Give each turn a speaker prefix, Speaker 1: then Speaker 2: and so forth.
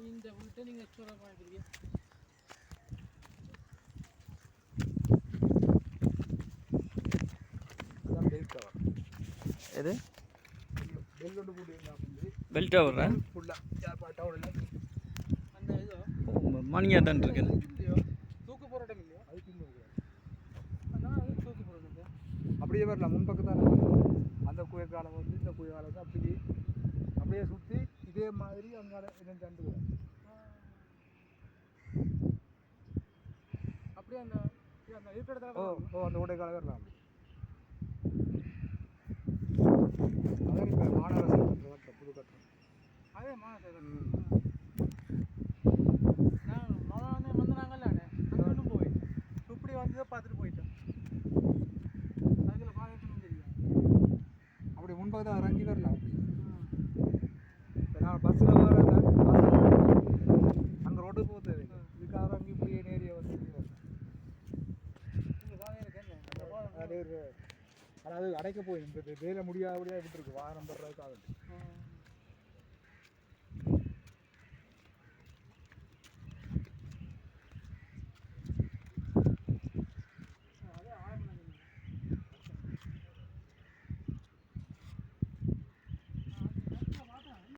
Speaker 1: இந்த வீட்டை நீங்கள் எக்ஸ்ட்ரா பண்ணிக்கிறீங்க.
Speaker 2: அதான் பெல் கவர்.
Speaker 3: எது
Speaker 2: பெல் ஒன்று போட்டு
Speaker 3: பெல் டவர்
Speaker 2: ஃபுல்லாக டவர் எல்லாம்
Speaker 1: அந்த இதோ
Speaker 3: மணியாக தான் இருக்கு.
Speaker 1: இல்லையோ தூக்கு போகிற இடம் இல்லையோ
Speaker 2: அதுக்கு இன்னும்
Speaker 1: அதனால் அது தூக்கு போடுறது
Speaker 2: அப்படியே வரலாம். முன்பக்கத்தான் அந்த குயக்காலம் வந்து இந்த குயக்காலம் அப்படியே சுற்றி இதே மாதிரி அங்கே என்ன தண்டு
Speaker 1: அப்படியே அந்த இருக்கிற
Speaker 2: அந்த ஓடைக்கால வரலாம். அதான் இப்போ மாநகர புது கட்டம்.
Speaker 1: அதே மாநகர நான் வந்து நாங்கள்ல அங்கே போய் இப்படி வந்து பார்த்துட்டு போயிட்டேன். அதில் பார்க்கணும் தெரியும்.
Speaker 2: அப்படி முன்பக்கத்தான் இறங்கி வரலாம். இப்போ நான் பஸ்ஸில் வரேன், அங்கே ரோடு போகுது. இதுக்காக இறங்கி இப்படியே நேரியை வந்து அதாவது அடைக்க போய் வேலை முடியாதபடியாக விட்டுருக்கு வாகனம் வர்றதுக்காக.